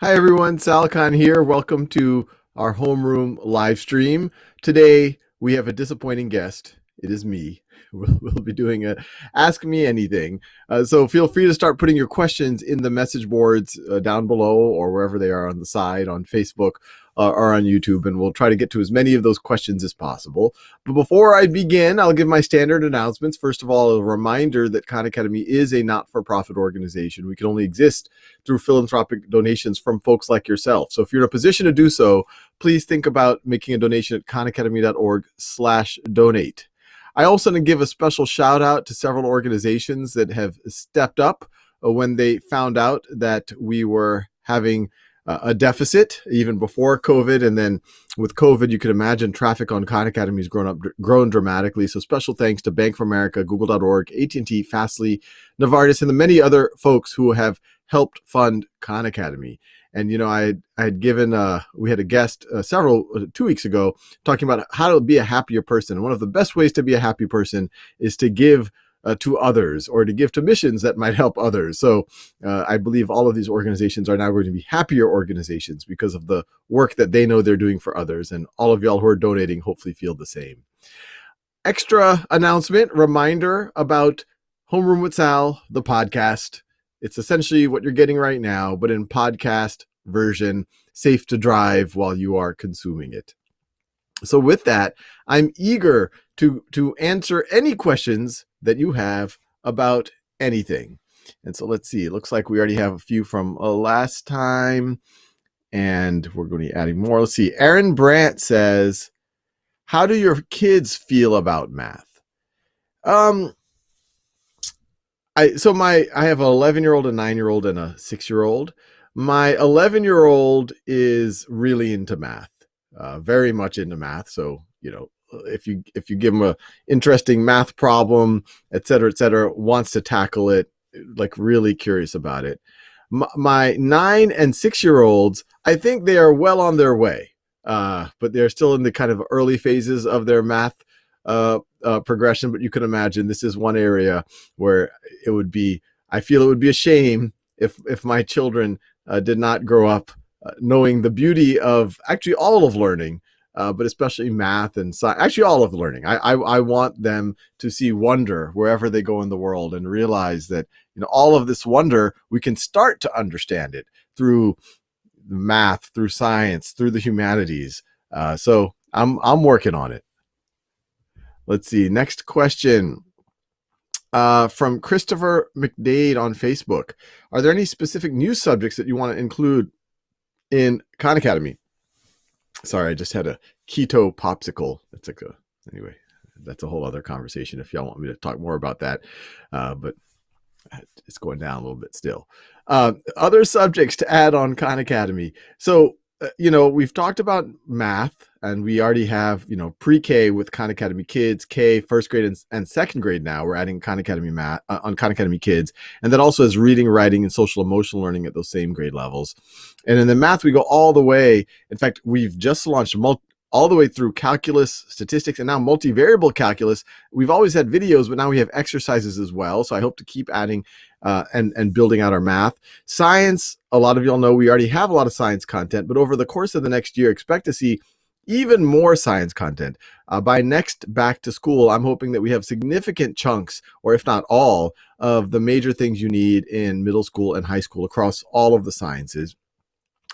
Hi everyone, Sal Khan here. Welcome to our Homeroom live stream. Today we have a disappointing guest. It is me. We'll be doing a Ask Me Anything. So feel free to start putting your questions in the message boards down below or wherever they are on the side on Facebook or on YouTube, and we'll try to get to as many of those questions as possible. But before I begin, I'll give my standard announcements. First of all, a reminder that Khan Academy is a not-for-profit organization. We can only exist through philanthropic donations from folks like yourself. So if you're in a position to do so, please think about making a donation at khanacademy.org/donate. I also want to give a special shout out to several organizations that have stepped up when they found out that we were having a deficit even before COVID. And then with COVID, you can imagine traffic on Khan Academy has grown dramatically. So special thanks to Bank of America, Google.org, AT&T, Fastly, Novartis, and the many other folks who have helped fund Khan Academy. And, you know, I had given, we had a guest 2 weeks ago talking about how to be a happier person. And one of the best ways to be a happy person is to give to others or to give to missions that might help others. So I believe all of these organizations are now going to be happier organizations because of the work that they know they're doing for others. And all of y'all who are donating hopefully feel the same. Extra announcement, reminder about Homeroom with Sal, the podcast. It's essentially what you're getting right now, but in podcast version, safe to drive while you are consuming it. So with that, I'm eager to answer any questions that you have about anything. And so let's see, it looks like we already have a few from last time, and we're going to be adding more. Let's see, Aaron Brandt says, how do your kids feel about math? I have an 11-year-old, a 9-year-old, and a 6-year-old. My 11-year-old is really into math, very much into math. So, you know, if you give him a interesting math problem, et cetera, wants to tackle it, like really curious about it. My 9 and 6-year-olds, I think they are well on their way, but they're still in the kind of early phases of their math progression. But you can imagine this is one area where I feel it would be a shame if my children did not grow up knowing the beauty of actually all of learning, but especially math and science, actually all of learning. I want them to see wonder wherever they go in the world and realize that, you know, all of this wonder, we can start to understand it through math, through science, through the humanities. So I'm working on it. Let's see. Next question from Christopher McDade on Facebook. Are there any specific news subjects that you want to include in Khan Academy? Sorry, I just had a keto popsicle. Anyway, that's a whole other conversation if y'all want me to talk more about that. But it's going down a little bit still. Other subjects to add on Khan Academy. So, you know, we've talked about math, and we already have, you know, pre-K with Khan Academy Kids, K, first grade and second grade now. We're adding Khan Academy math on Khan Academy Kids. And that also has reading, writing, and social emotional learning at those same grade levels. And in the math, we go all the way. In fact, we've just launched all the way through calculus, statistics, and now multivariable calculus. We've always had videos, but now we have exercises as well. So I hope to keep adding and building out our math. Science, a lot of y'all know we already have a lot of science content, but over the course of the next year, expect to see even more science content. By next back to school, I'm hoping that we have significant chunks, or if not all, of the major things you need in middle school and high school across all of the sciences.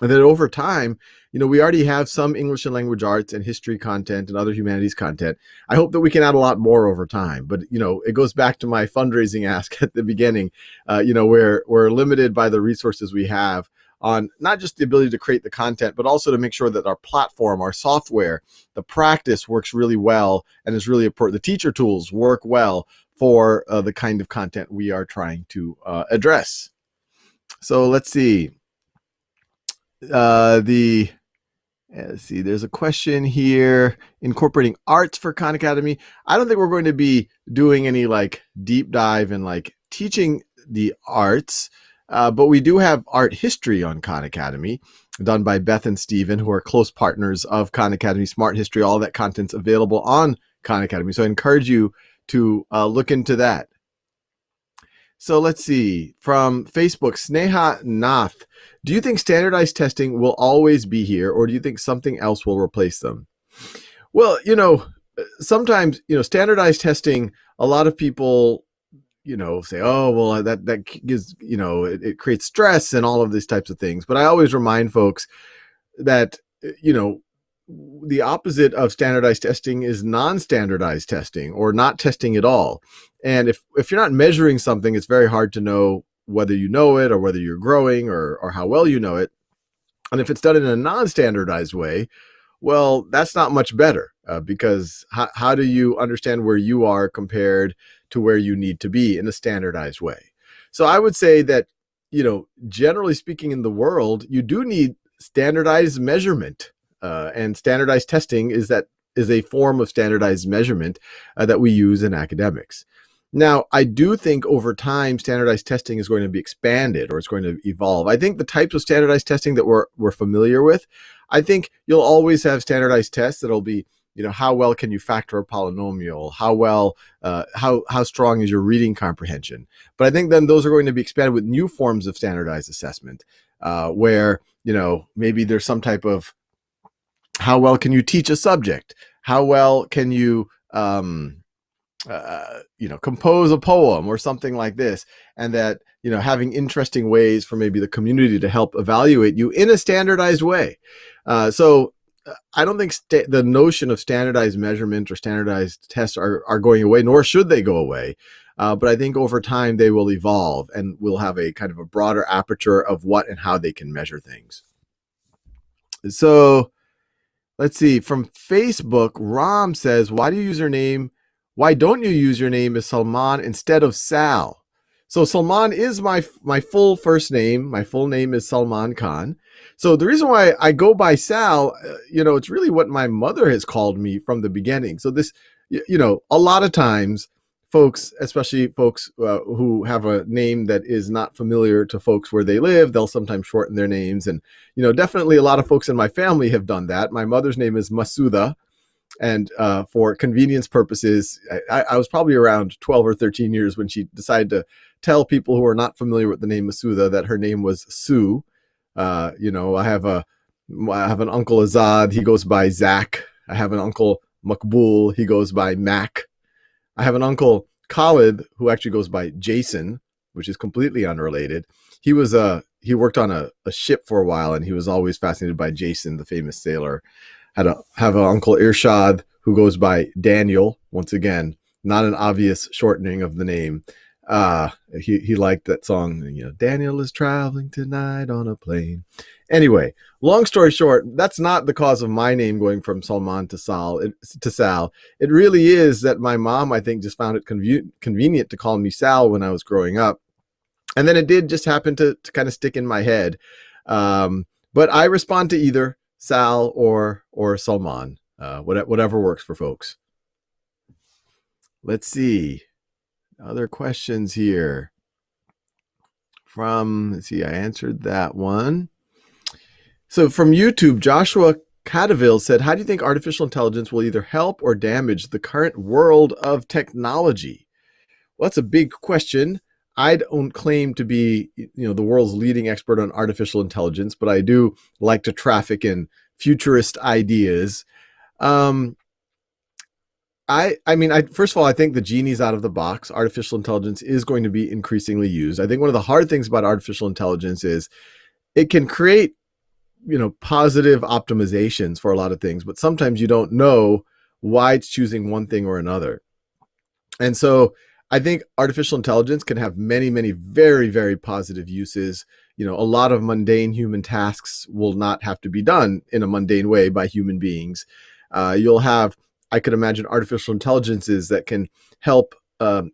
And then over time, you know, we already have some English and language arts and history content and other humanities content. I hope that we can add a lot more over time. But, you know, it goes back to my fundraising ask at the beginning. You know, we're limited by the resources we have on not just the ability to create the content, but also to make sure that our platform, our software, the practice works really well and is really important. The teacher tools work well for the kind of content we are trying to address. So let's see. There's a question here, incorporating arts for Khan Academy. I don't think we're going to be doing any like deep dive and like teaching the arts, but we do have art history on Khan Academy done by Beth and Steven, who are close partners of Khan Academy Smart History. All that content's available on Khan Academy. So I encourage you to look into that. So let's see. From Facebook, Sneha Nath. Do you think standardized testing will always be here, or do you think something else will replace them? Well, sometimes, standardized testing, a lot of people, say, oh, well, that gives, it creates stress and all of these types of things. But I always remind folks that, the opposite of standardized testing is non-standardized testing, or not testing at all. And if you're not measuring something, it's very hard to know whether you know it, or whether you're growing, or how well you know it. And if it's done in a non-standardized way, well, that's not much better, because how do you understand where you are compared to where you need to be in a standardized way? So I would say that, generally speaking, in the world, you do need standardized measurement, and standardized testing is a form of standardized measurement that we use in academics. Now, I do think over time, standardized testing is going to be expanded, or it's going to evolve. I think the types of standardized testing that we're familiar with, I think you'll always have standardized tests that'll be, how well can you factor a polynomial? How well, how strong is your reading comprehension? But I think then those are going to be expanded with new forms of standardized assessment, where, maybe there's some type of, how well can you teach a subject? How well can you, compose a poem or something like this, and that, having interesting ways for maybe the community to help evaluate you in a standardized way. So I don't think the notion of standardized measurement or standardized tests are going away, nor should they go away. But I think over time they will evolve, and we'll have a kind of a broader aperture of what and how they can measure things. So let's see. From Facebook, Ram says, why don't you use your name as Salman instead of Sal? So Salman is my full first name. My full name is Salman Khan. So the reason why I go by Sal, it's really what my mother has called me from the beginning. So this, a lot of times folks, especially folks who have a name that is not familiar to folks where they live, they'll sometimes shorten their names. And, definitely a lot of folks in my family have done that. My mother's name is Masuda. And for convenience purposes, I was probably around 12 or 13 years when she decided to tell people who are not familiar with the name Masuda that her name was Sue. I have an uncle Azad. He goes by Zach. I have an uncle Makbul. He goes by Mac. I have an uncle Khalid who actually goes by Jason, which is completely unrelated. He worked on a ship for a while, and he was always fascinated by Jason, the famous sailor. Have an uncle Irshad who goes by Daniel. Once again, not an obvious shortening of the name. He liked that song, Daniel is traveling tonight on a plane. Anyway, long story short, that's not the cause of my name going from Salman to Sal. It really is that my mom, I think, just found it convenient to call me Sal when I was growing up. And then it did just happen to kind of stick in my head. But I respond to either Sal or Salman, whatever works for folks. Let's see. Other questions here. Let's see, I answered that one. So from YouTube, Joshua Cadaville said, how do you think artificial intelligence will either help or damage the current world of technology? Well, that's a big question. I don't claim to be, the world's leading expert on artificial intelligence, but I do like to traffic in futurist ideas. First of all, I think the genie's out of the box. Artificial intelligence is going to be increasingly used. I think one of the hard things about artificial intelligence is it can create, positive optimizations for a lot of things, but sometimes you don't know why it's choosing one thing or another. And so I think artificial intelligence can have many, many very, very positive uses. A lot of mundane human tasks will not have to be done in a mundane way by human beings. You'll have, I could imagine, artificial intelligences that can help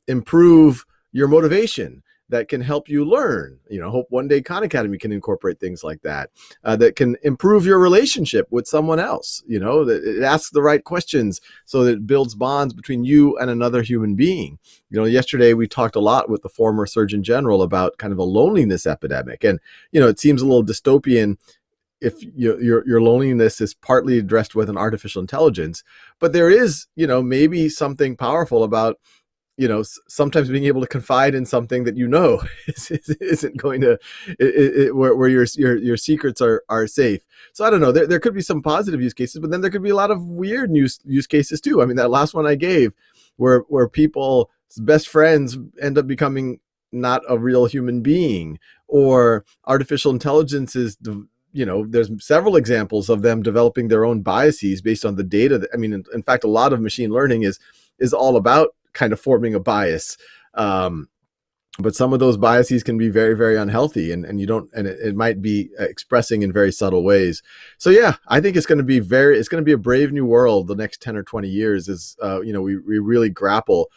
improve your motivation, that can help you learn. Hope one day Khan Academy can incorporate things like that, that can improve your relationship with someone else. That it asks the right questions so that it builds bonds between you and another human being. Yesterday we talked a lot with the former Surgeon General about kind of a loneliness epidemic. And, it seems a little dystopian if your loneliness is partly addressed with an artificial intelligence, but there is, maybe something powerful about sometimes being able to confide in something that isn't going to where your secrets are safe. So I don't know. There could be some positive use cases, but then there could be a lot of weird use cases too. I mean, that last one I gave, where people's best friends end up becoming not a real human being, or artificial intelligence is there's several examples of them developing their own biases based on the data. In fact, a lot of machine learning is all about kind of forming a bias. But some of those biases can be very, very unhealthy, and it might be expressing in very subtle ways. So yeah, I think it's going to be a brave new world the next 10 or 20 years as we really grapple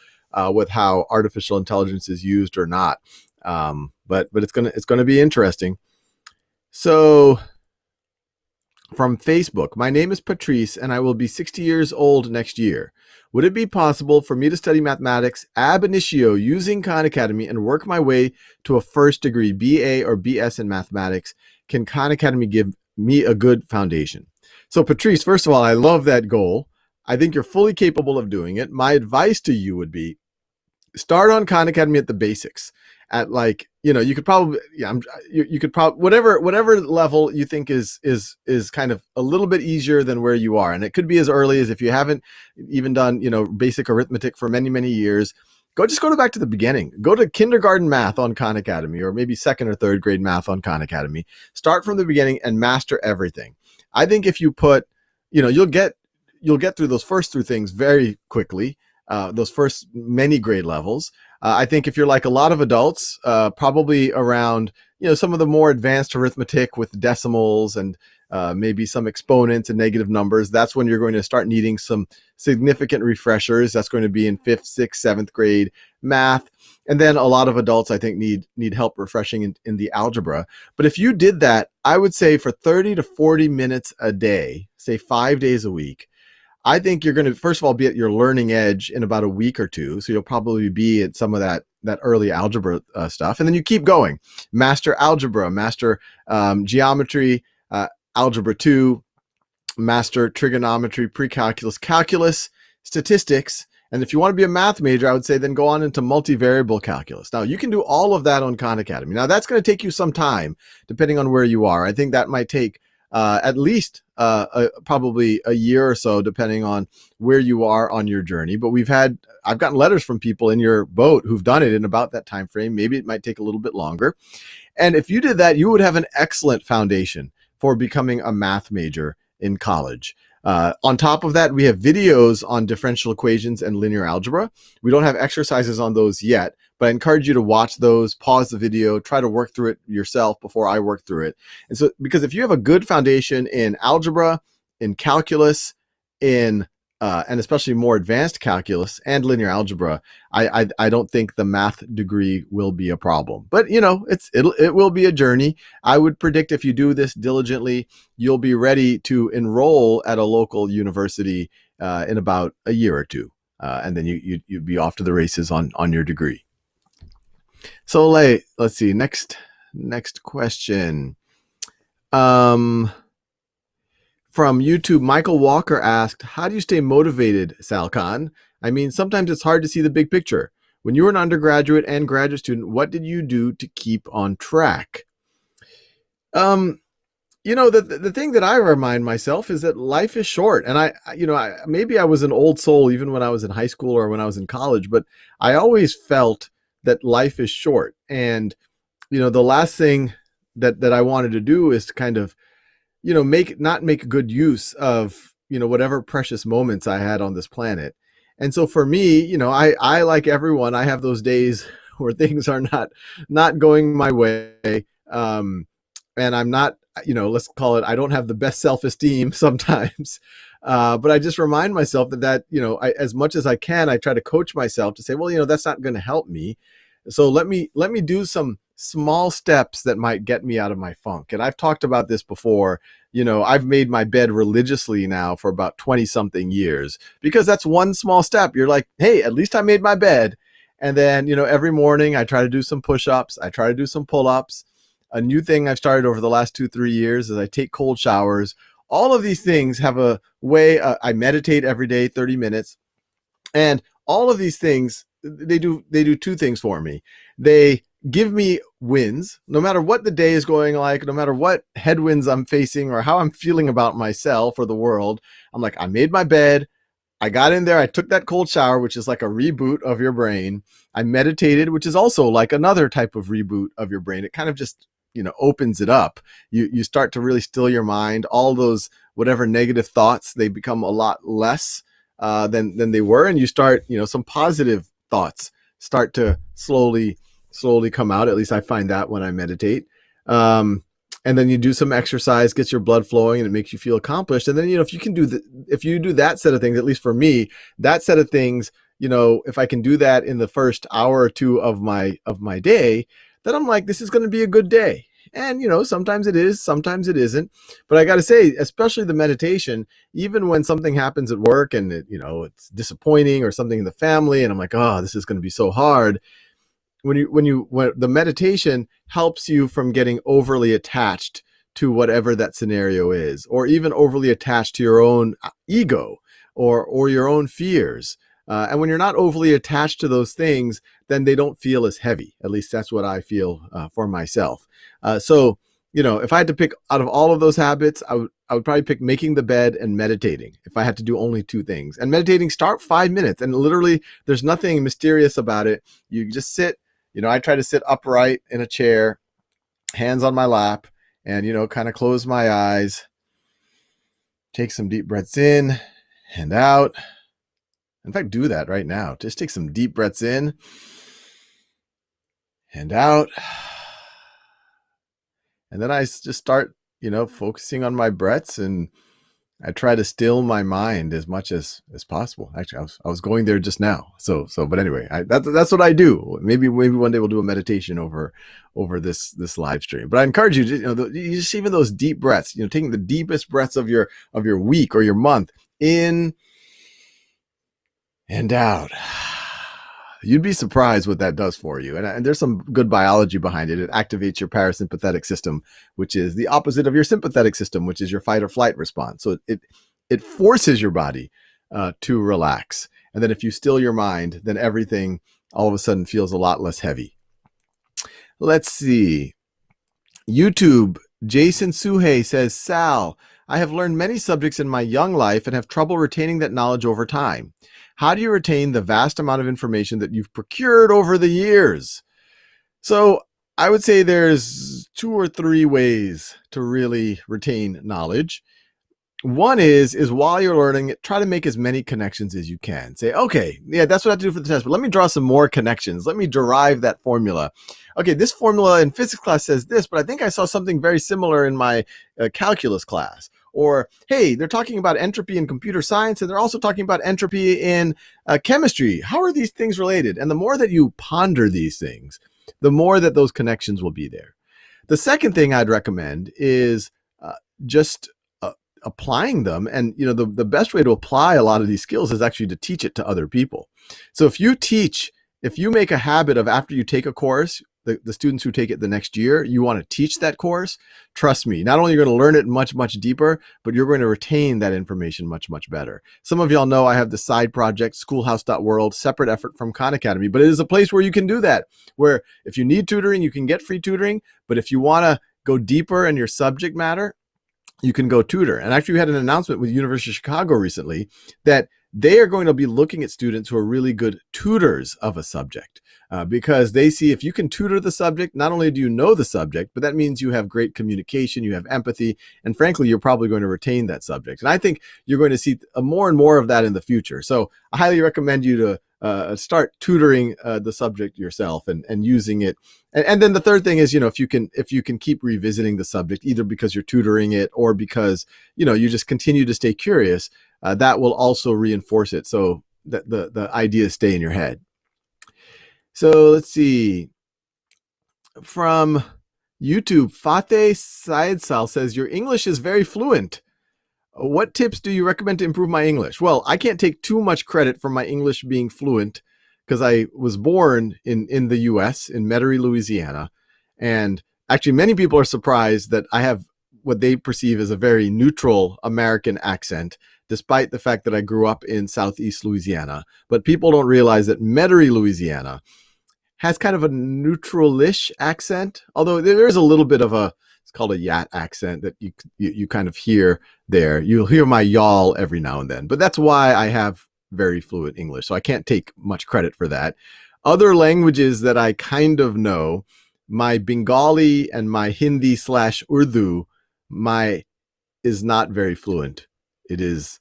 with how artificial intelligence is used or not. But it's going to be interesting. So from Facebook, my name is Patrice and I will be 60 years old next year. Would it be possible for me to study mathematics ab initio using Khan Academy and work my way to a first degree, BA or BS in mathematics? Can Khan Academy give me a good foundation? So Patrice, first of all, I love that goal. I think you're fully capable of doing it. My advice to you would be start on Khan Academy at the basics. At you could probably, you could probably, whatever level you think is kind of a little bit easier than where you are. And it could be as early as, if you haven't even done, basic arithmetic for many, many years, just go back to the beginning. Go to kindergarten math on Khan Academy, or maybe second or third grade math on Khan Academy. Start from the beginning and master everything. I think if you put, you'll get through those first three things very quickly. Those first many grade levels. I think if you're like a lot of adults, probably around, some of the more advanced arithmetic with decimals and maybe some exponents and negative numbers, that's when you're going to start needing some significant refreshers. That's going to be in 5th, 6th, 7th grade math. And then a lot of adults, I think, need help refreshing in the algebra. But if you did that, I would say for 30 to 40 minutes a day, say 5 days a week, I think you're going to, first of all, be at your learning edge in about a week or two. So you'll probably be at some of that early algebra stuff. And then you keep going. Master algebra, master geometry, algebra 2, master trigonometry, pre-calculus, calculus, statistics. And if you want to be a math major, I would say then go on into multivariable calculus. Now, you can do all of that on Khan Academy. Now, that's going to take you some time, depending on where you are. I think that might take at least probably a year or so, depending on where you are on your journey. But I've gotten letters from people in your boat who've done it in about that time frame. Maybe it might take a little bit longer. And if you did that, you would have an excellent foundation for becoming a math major in college. On top of that, we have videos on differential equations and linear algebra. We don't have exercises on those yet, but I encourage you to watch those, pause the video, try to work through it yourself before I work through it. And so, because if you have a good foundation in algebra, in calculus, in and especially more advanced calculus and linear algebra, I don't think the math degree will be a problem. But it will be a journey. I would predict if you do this diligently, you'll be ready to enroll at a local university in about a year or two, and then you'd be off to the races on your degree. So let's see. Next question. From YouTube, Michael Walker asked, how do you stay motivated, Sal Khan? I mean, sometimes it's hard to see the big picture. When you were an undergraduate and graduate student, what did you do to keep on track? The thing that I remind myself is that life is short. And maybe I was an old soul even when I was in high school or when I was in college, but I always felt that life is short. And, the last thing that I wanted to do is to kind of, not make good use of, whatever precious moments I had on this planet. And so for me, I like everyone, I have those days where things are not going my way. And I'm not, let's call it, I don't have the best self-esteem sometimes. But I just remind myself that, as much as I can, I try to coach myself to say, well, that's not going to help me. So let me do some small steps that might get me out of my funk. And I've talked about this before. I've made my bed religiously now for about 20 something years, because that's one small step. You're like, hey, at least I made my bed. And then, every morning I try to do some push-ups. I try to do some pull-ups. A new thing I've started over the last 2-3 years is I take cold showers. All of these things have a way. I meditate every day, 30 minutes. And all of these things they do two things for me. They give me wins no matter what the day is going like, no matter what headwinds I'm facing or how I'm feeling about myself or the world. I'm like, I made my bed, I got in there, I took that cold shower, which is like a reboot of your brain. I meditated, which is also like another type of reboot of your brain. It kind of just, opens it up. You start to really still your mind. All those whatever negative thoughts, they become a lot less than they were, and you start, some positive thoughts start to slowly come out. At least I find that when I meditate. And then you do some exercise, gets your blood flowing, and it makes you feel accomplished. And then, if you do that set of things, at least for me, that set of things, if I can do that in the first hour or two of my day, then I'm like, this is going to be a good day. And, sometimes it is, sometimes it isn't. But I got to say, especially the meditation, even when something happens at work and it's disappointing, or something in the family, and I'm like, oh, this is going to be so hard. When the meditation helps you from getting overly attached to whatever that scenario is, or even overly attached to your own ego or your own fears. And when you're not overly attached to those things, then they don't feel as heavy. At least that's what I feel for myself. So, if I had to pick out of all of those habits, I would probably pick making the bed and meditating if I had to do only two things. And meditating, start 5 minutes. And literally, there's nothing mysterious about it. You just sit. I try to sit upright in a chair, hands on my lap, and, kind of close my eyes, take some deep breaths in and out. In fact, do that right now. Just take some deep breaths in and out. And then I just start, focusing on my breaths, and I try to still my mind as much as possible. Actually, I was going there just now. But anyway, that's what I do. Maybe one day we'll do a meditation over this live stream. But I encourage you to, you just even those deep breaths, taking the deepest breaths of your week or your month, in and out. You'd be surprised what that does for you. And there's some good biology behind it. It activates your parasympathetic system, which is the opposite of your sympathetic system, which is your fight or flight response. So it forces your body to relax. And then if you still your mind, then everything all of a sudden feels a lot less heavy. Let's see. YouTube, Jason Suhey says, Sal, I have learned many subjects in my young life and have trouble retaining that knowledge over time. How do you retain the vast amount of information that you've procured over the years? So I would say there's 2 or 3 ways to really retain knowledge. One is while you're learning it, try to make as many connections as you can. Say, okay, yeah, that's what I have to do for the test, but let me draw some more connections. Let me derive that formula. Okay, this formula in physics class says this, but I think I saw something very similar in my calculus class. Or, hey, they're talking about entropy in computer science, and they're also talking about entropy in chemistry. How are these things related? And the more that you ponder these things, the more that those connections will be there. The second thing I'd recommend is just applying them. And the best way to apply a lot of these skills is actually to teach it to other people. So if you make a habit of, after you take a course, the students who take it the next year, you want to teach that course, trust me, not only are you going to learn it much, much deeper, but you're going to retain that information much, much better. Some of y'all know I have the side project, schoolhouse.world, separate effort from Khan Academy, but it is a place where you can do that, where if you need tutoring, you can get free tutoring. But if you want to go deeper in your subject matter, you can go tutor. And actually, we had an announcement with University of Chicago recently that they are going to be looking at students who are really good tutors of a subject, because they see if you can tutor the subject, not only do you know the subject, but that means you have great communication, you have empathy, and frankly, you're probably going to retain that subject. And I think you're going to see more and more of that in the future. So I highly recommend you to start tutoring the subject yourself and using it. And then the third thing is, if you can keep revisiting the subject, either because you're tutoring it or because, you just continue to stay curious, that will also reinforce it so that the ideas stay in your head. So let's see. From YouTube, Fateh Saidsal says, your English is very fluent. What tips do you recommend to improve my English? Well, I can't take too much credit for my English being fluent because I was born in the US, in Metairie, Louisiana. And actually, many people are surprised that I have what they perceive as a very neutral American accent, despite the fact that I grew up in Southeast Louisiana. But people don't realize that Metairie, Louisiana has kind of a neutral-ish accent, although there is a little bit of a, it's called a Yat accent that you kind of hear there. You'll hear my y'all every now and then, but that's why I have very fluent English. So I can't take much credit for that. Other languages that I kind of know, my Bengali and my Hindi/Urdu, is not very fluent. It is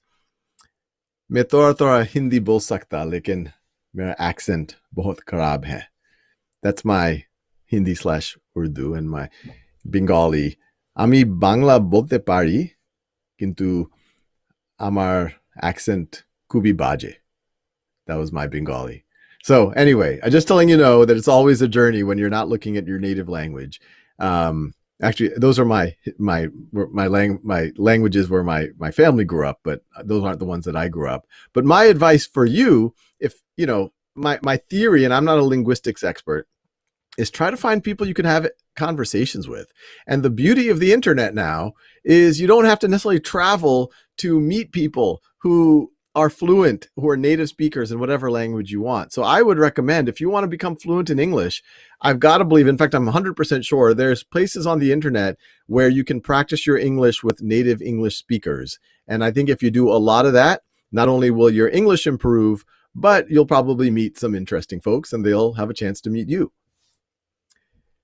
मैं थोड़ा हिंदी बोल सकता लेकिन मेरा accent बहुत खराब है. That's my Hindi/Urdu, and my Bengali. আমি বাংলা বলতে পারি কিন্তু আমার accent খুবই বাজে. That was my Bengali. So anyway, I'm just telling you know that it's always a journey when you're not looking at your native language. Actually, those are my languages where my family grew up, but those aren't the ones that I grew up. But my advice for you, if you know, my theory, and I'm not a linguistics expert, is try to find people you can have conversations with. And the beauty of the internet now is you don't have to necessarily travel to meet people who are fluent, who are native speakers in whatever language you want. So I would recommend, if you want to become fluent in English, I've got to believe, in fact, I'm 100% sure there's places on the internet where you can practice your English with native English speakers. And I think if you do a lot of that, not only will your English improve, but you'll probably meet some interesting folks and they'll have a chance to meet you.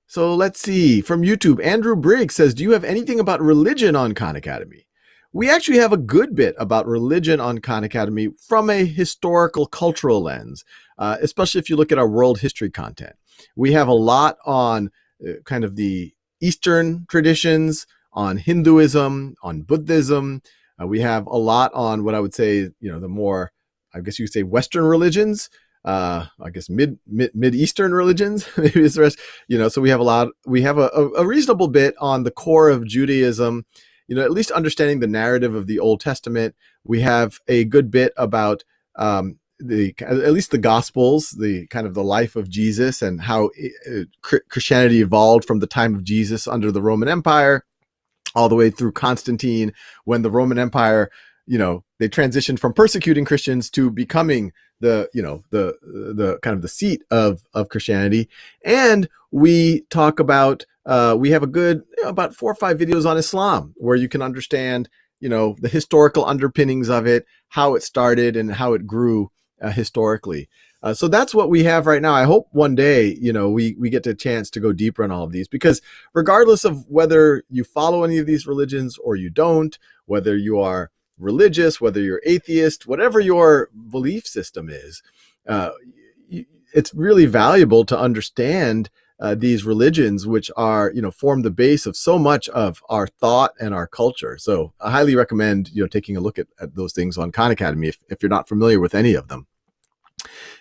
So let's see, from YouTube, Andrew Briggs says, do you have anything about religion on Khan Academy? We actually have a good bit about religion on Khan Academy from a historical, cultural lens, especially if you look at our world history content. We have a lot on kind of the Eastern traditions, on Hinduism, on Buddhism. We have a lot on what I would say, the more, I guess you could say, Western religions. I guess mid-Eastern religions, maybe is the rest, so we have a reasonable bit on the core of Judaism, at least understanding the narrative of the Old Testament. We have a good bit about at least the Gospels, the kind of the life of Jesus and how Christianity evolved from the time of Jesus under the Roman Empire all the way through Constantine, when the Roman Empire, they transitioned from persecuting Christians to becoming the kind of the seat of Christianity. And we talk about, we have a good, about 4 or 5 videos on Islam where you can understand, the historical underpinnings of it, how it started and how it grew historically. So that's what we have right now. I hope one day, we get a chance to go deeper on all of these, because regardless of whether you follow any of these religions or you don't, whether you are religious, whether you're atheist, whatever your belief system is, it's really valuable to understand these religions, which are, form the base of so much of our thought and our culture. So I highly recommend, taking a look at those things on Khan Academy if you're not familiar with any of them.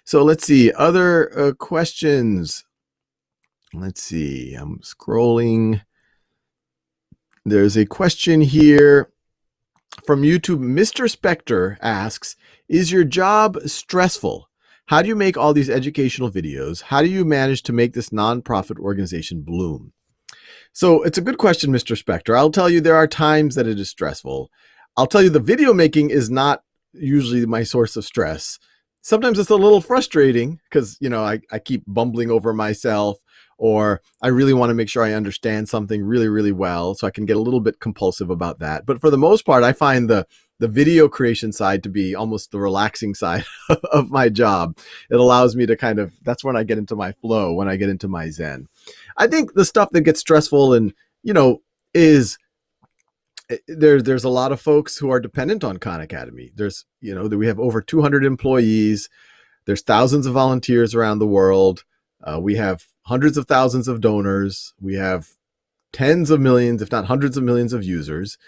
So let's see, other questions. Let's see, I'm scrolling. There's a question here from YouTube. Mr. Spector asks, is your job stressful? How do you make all these educational videos? How do you manage to make this nonprofit organization bloom? So it's a good question, Mr. Spector. I'll tell you, there are times that it is stressful. I'll tell you, the video making is not usually my source of stress. Sometimes it's a little frustrating because, I keep bumbling over myself, or I really want to make sure I understand something really, really well. So I can get a little bit compulsive about that. But for the most part, I find the video creation side to be almost the relaxing side of my job. It allows me to that's when I get into my flow, when I get into my Zen. I think the stuff that gets stressful and, is there's a lot of folks who are dependent on Khan Academy. There's, we have over 200 employees. There's thousands of volunteers around the world. We have hundreds of thousands of donors. We have tens of millions, if not hundreds of millions of users.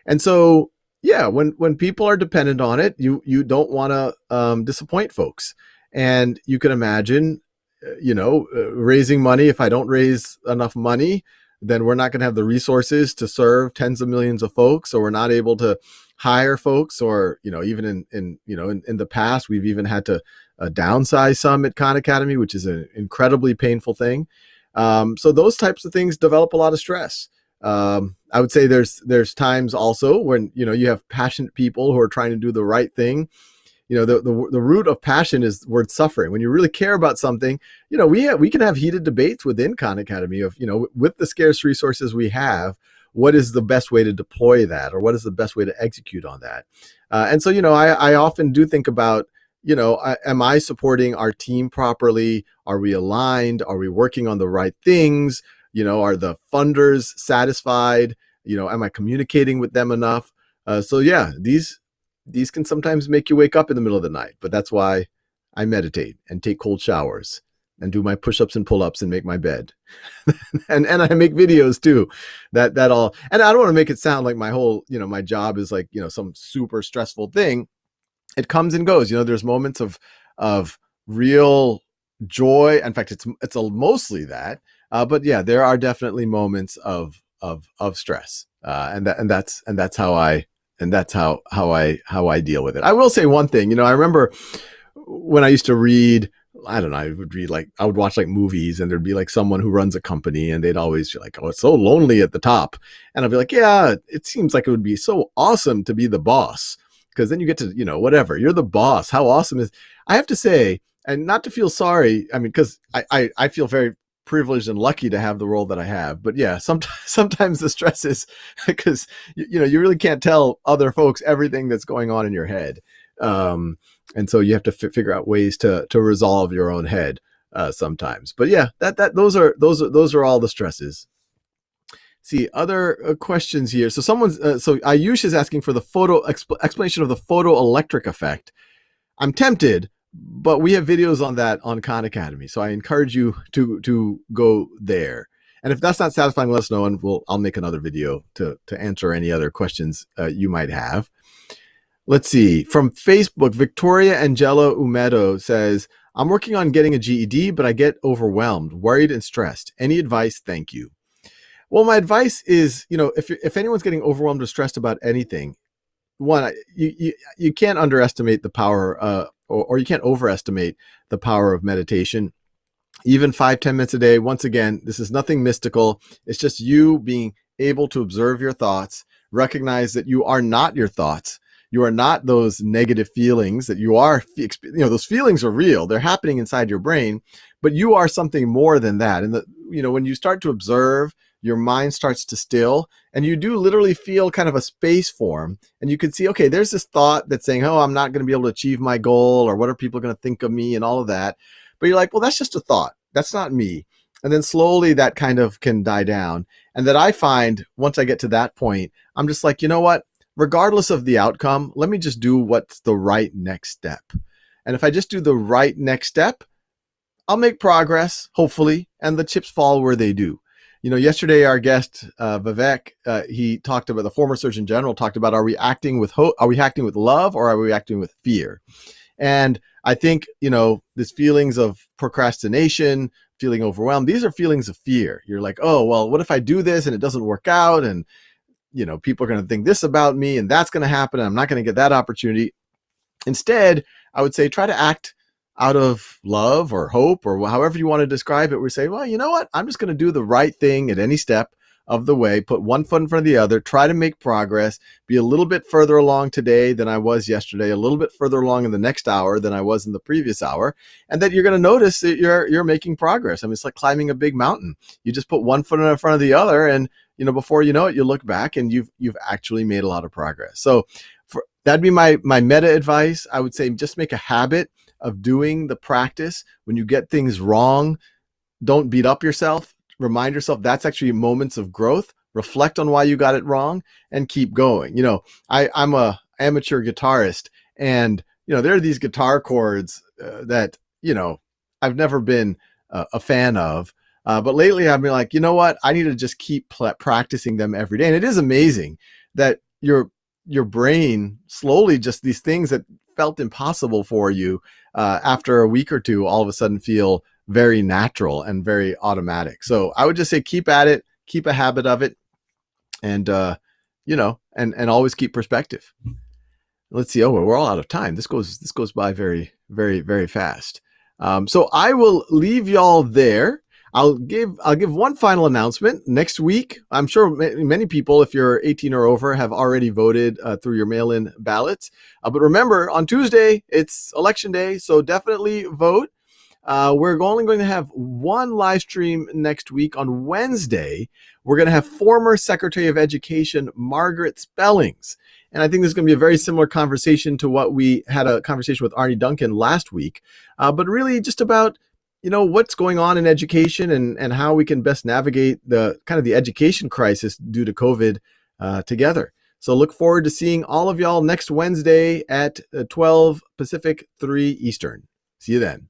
And so, yeah, when people are dependent on it, you don't want to disappoint folks. And you can imagine, raising money. If I don't raise enough money, then we're not going to have the resources to serve tens of millions of folks, or we're not able to hire folks, or, even in the past, we've even had to downsize some at Khan Academy, which is an incredibly painful thing. So those types of things develop a lot of stress. I would say there's times also when, you have passionate people who are trying to do the right thing. The root of passion is the word suffering. When you really care about something, we can have heated debates within Khan Academy of, with the scarce resources we have, what is the best way to deploy that, or what is the best way to execute on that. And so, I often do think about, am I supporting our team properly? Are we aligned? Are we working on the right things? Are the funders satisfied? Am I communicating with them enough? So yeah, these can sometimes make you wake up in the middle of the night, but that's why I meditate and take cold showers and do my push-ups and pull-ups and make my bed. and I make videos too. That all, and I don't want to make it sound like my whole, my job is like, some super stressful thing. It comes and goes. There's moments of real joy. In fact, it's mostly that. But yeah, there are definitely moments of stress, and that's how I deal with it. I will say one thing. I remember when I used to read. I don't know. I would watch like movies, and there'd be like someone who runs a company, and they'd always be like, "Oh, it's so lonely at the top," and I'd be like, "Yeah, it seems like it would be so awesome to be the boss." Because then you get to, whatever, you're the boss. How awesome is, I have to say, and not to feel sorry. I mean, because I feel very privileged and lucky to have the role that I have. But yeah, sometimes the stress is because, you really can't tell other folks everything that's going on in your head. And so you have to figure out ways to resolve your own head sometimes. But yeah, those are all the stresses. See other questions here. So so Ayush is asking for the explanation of the photoelectric effect. I'm tempted, but we have videos on that on Khan Academy, so I encourage you to go there. And if that's not satisfying, let us know, and I'll make another video to answer any other questions you might have. Let's see. From Facebook, Victoria Angela Umedo says, I'm working on getting a GED, but I get overwhelmed, worried, and stressed. Any advice? Thank you. Well, my advice is, if anyone's getting overwhelmed or stressed about anything, one, you can't underestimate the power, or you can't overestimate the power of meditation. Even 5-10 minutes a day. Once again, this is nothing mystical. It's just you being able to observe your thoughts, recognize that you are not your thoughts. You are not those negative feelings that you are, those feelings are real. They're happening inside your brain, but you are something more than that. And when you start to observe, your mind starts to still, and you do literally feel kind of a space form, and you can see, okay, there's this thought that's saying, oh, I'm not going to be able to achieve my goal, or what are people going to think of me, and all of that. But you're like, well, that's just a thought. That's not me. And then slowly that kind of can die down. And that I find once I get to that point, I'm just like, you know what? Regardless of the outcome, let me just do what's the right next step. And if I just do the right next step, I'll make progress, hopefully, and the chips fall where they do. Yesterday our guest Vivek, he talked about, the former Surgeon General talked about, are we acting with hope? Are we acting with love, or are we acting with fear? And I think, these feelings of procrastination, feeling overwhelmed, these are feelings of fear. You're like, oh, well, what if I do this and it doesn't work out? And, people are going to think this about me, and that's going to happen, and I'm not going to get that opportunity. Instead, I would say try to act out of love or hope, or however you want to describe it. We say, well, you know what? I'm just going to do the right thing at any step of the way, put one foot in front of the other, try to make progress, be a little bit further along today than I was yesterday, a little bit further along in the next hour than I was in the previous hour. And that you're going to notice that you're making progress. I mean, it's like climbing a big mountain. You just put one foot in front of the other, and before you know it, you look back and you've actually made a lot of progress. So that'd be my meta advice. I would say just make a habit of doing the practice. When you get things wrong, don't beat up yourself. Remind yourself that's actually moments of growth. Reflect on why you got it wrong and keep going. I'm a amateur guitarist, and there are these guitar chords that I've never been a fan of. But lately I've been like, you know what? I need to just keep practicing them every day. And it is amazing that your brain slowly, just these things that felt impossible for you after a week or two, all of a sudden feel very natural and very automatic. So I would just say keep at it, keep a habit of it, and and always keep perspective. Let's see. Oh, we're all out of time. This goes by very, very, very fast. So I will leave y'all there. I'll give one final announcement. Next week, I'm sure many people, if you're 18 or over, have already voted through your mail-in ballots. But remember, on Tuesday it's election day, so definitely vote. We're only going to have one live stream next week. On Wednesday, we're going to have former Secretary of Education Margaret Spellings. And I think this is going to be a very similar conversation to what we had a conversation with Arnie Duncan last week, but really just about what's going on in education and how we can best navigate the kind of the education crisis due to COVID together. So look forward to seeing all of y'all next Wednesday at 12 Pacific, 3 Eastern. See you then.